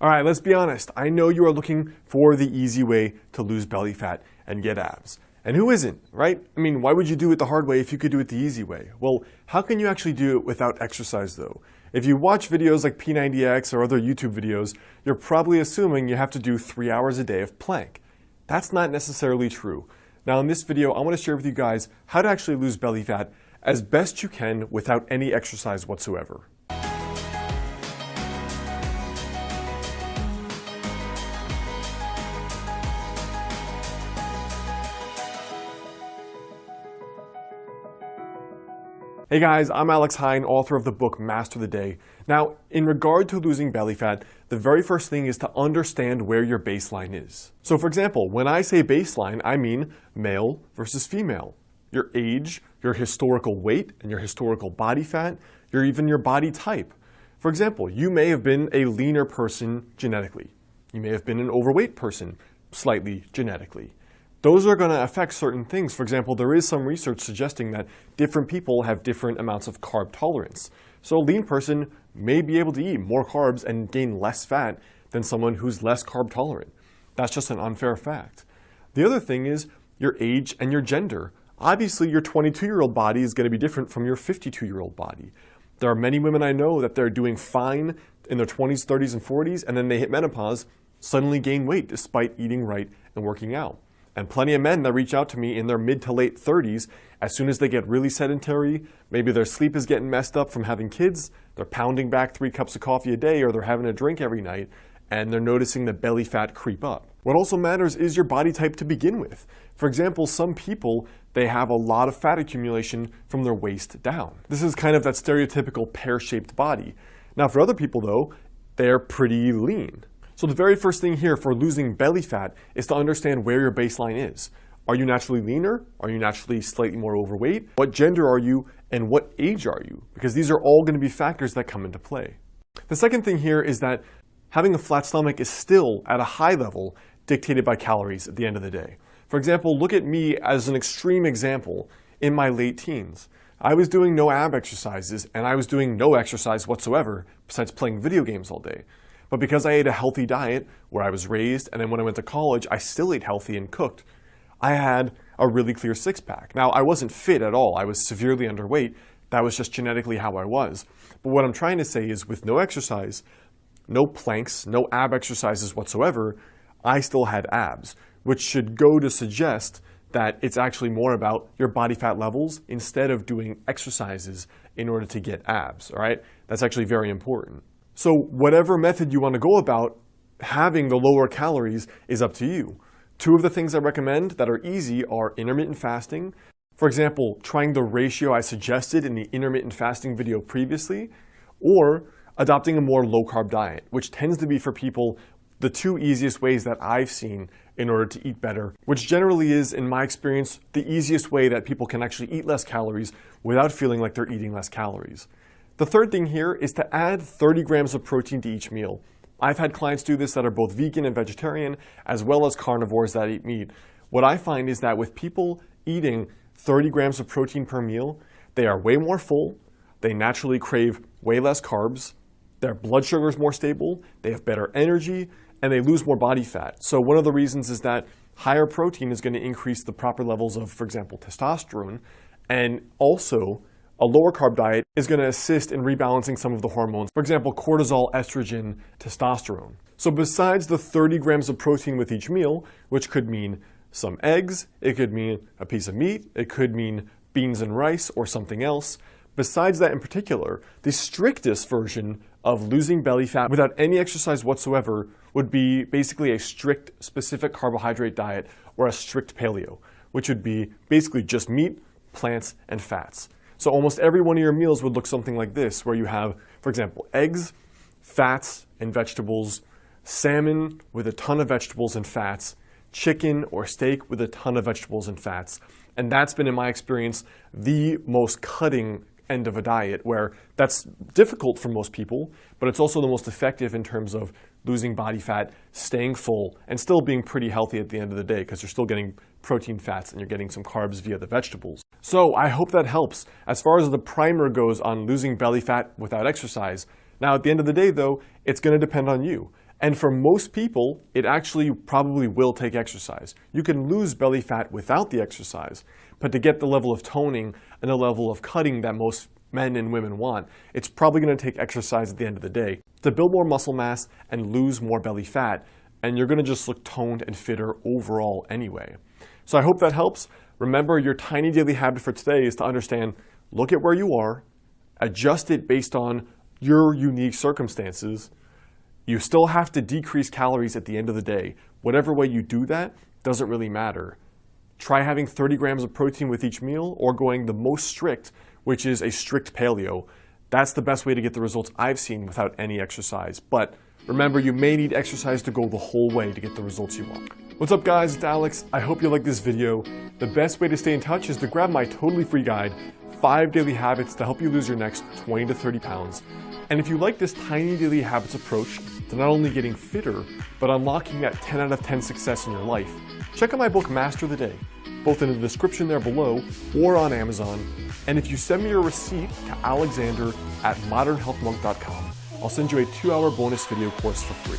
Alright, let's be honest. I know you are looking for the easy way to lose belly fat and get abs. And who isn't, right? I mean, why would you do it the hard way if you could do it the easy way? Well, how can you actually do it without exercise though? If you watch videos like P90X or other YouTube videos, you're probably assuming you have to do 3 hours a day of plank. That's not necessarily true. Now in this video, I want to share with you guys how to actually lose belly fat as best you can without any exercise whatsoever. Hey guys, I'm Heyne, author of the book Master the Day. Now, in regard to losing belly fat, the very first thing is to understand where your baseline is. So for example, when I say baseline, I mean male versus female. Your age, your historical weight, and your historical body fat, even your body type. For example, you may have been a leaner person genetically. You may have been an overweight person slightly genetically. Those are going to affect certain things. For example, there is some research suggesting that different people have different amounts of carb tolerance. So a lean person may be able to eat more carbs and gain less fat than someone who's less carb tolerant. That's just an unfair fact. The other thing is your age and your gender. Obviously, your 22-year-old body is going to be different from your 52-year-old body. There are many women I know that they're doing fine in their 20s, 30s, and 40s, and then they hit menopause, suddenly gain weight despite eating right and working out. And plenty of men that reach out to me in their mid to late 30s, as soon as they get really sedentary, maybe their sleep is getting messed up from having kids, they're pounding back 3 cups of coffee a day, or they're having a drink every night, and they're noticing the belly fat creep up. What also matters is your body type to begin with. For example, some people, they have a lot of fat accumulation from their waist down. This is kind of that stereotypical pear-shaped body. Now for other people though, they're pretty lean. So the very first thing here for losing belly fat is to understand where your baseline is. Are you naturally leaner? Are you naturally slightly more overweight? What gender are you and what age are you? Because these are all going to be factors that come into play. The second thing here is that having a flat stomach is still at a high level dictated by calories at the end of the day. For example, look at me as an extreme example in my late teens. I was doing no ab exercises and I was doing no exercise whatsoever besides playing video games all day. But because I ate a healthy diet where I was raised, and then when I went to college, I still ate healthy and cooked, I had a really clear six-pack. Now, I wasn't fit at all. I was severely underweight. That was just genetically how I was. But what I'm trying to say is with no exercise, no planks, no ab exercises whatsoever, I still had abs, which should go to suggest that it's actually more about your body fat levels instead of doing exercises in order to get abs, all right? That's actually very important. So whatever method you want to go about, having the lower calories is up to you. 2 of the things I recommend that are easy are intermittent fasting. For example, trying the ratio I suggested in the intermittent fasting video previously, or adopting a more low-carb diet, which tends to be for people the 2 easiest ways that I've seen in order to eat better, which generally is, in my experience, the easiest way that people can actually eat less calories without feeling like they're eating less calories. The third thing here is to add 30 grams of protein to each meal. I've had clients do this that are both vegan and vegetarian, as well as carnivores that eat meat. What I find is that with people eating 30 grams of protein per meal, they are way more full, they naturally crave way less carbs, their blood sugar is more stable, they have better energy, and they lose more body fat. So one of the reasons is that higher protein is going to increase the proper levels of, for example, testosterone, and also a lower carb diet is going to assist in rebalancing some of the hormones. For example, cortisol, estrogen, testosterone. So besides the 30 grams of protein with each meal, which could mean some eggs, it could mean a piece of meat, it could mean beans and rice or something else. Besides that in particular, the strictest version of losing belly fat without any exercise whatsoever would be basically a strict specific carbohydrate diet or a strict paleo, which would be basically just meat, plants, and fats. So almost every one of your meals would look something like this, where you have, for example, eggs, fats, and vegetables, salmon with a ton of vegetables and fats, chicken or steak with a ton of vegetables and fats. And that's been, in my experience, the most cutting end of a diet, where that's difficult for most people, but it's also the most effective in terms of losing body fat, staying full, and still being pretty healthy at the end of the day, because you're still getting protein, fats, and you're getting some carbs via the vegetables. So I hope that helps as far as the primer goes on losing belly fat without exercise. Now at the end of the day though, it's going to depend on you. And for most people, it actually probably will take exercise. You can lose belly fat without the exercise, but to get the level of toning and the level of cutting that most men and women want, it's probably going to take exercise at the end of the day to build more muscle mass and lose more belly fat, and you're going to just look toned and fitter overall anyway. So I hope that helps. Remember, your tiny daily habit for today is to understand, look at where you are, adjust it based on your unique circumstances. You still have to decrease calories at the end of the day. Whatever way you do that doesn't really matter. Try having 30 grams of protein with each meal, or going the most strict, which is a strict paleo. That's the best way to get the results I've seen without any exercise. But remember, you may need exercise to go the whole way to get the results you want. What's up guys, it's Alex. I hope you like this video. The best way to stay in touch is to grab my totally free guide, 5 daily habits to help you lose your next 20 to 30 pounds. And if you like this tiny daily habits approach to not only getting fitter, but unlocking that 10 out of 10 success in your life, check out my book, Master the Day, both in the description there below or on Amazon. And if you send me your receipt to alexander@modernhealthmonk.com, I'll send you a 2-hour bonus video course for free.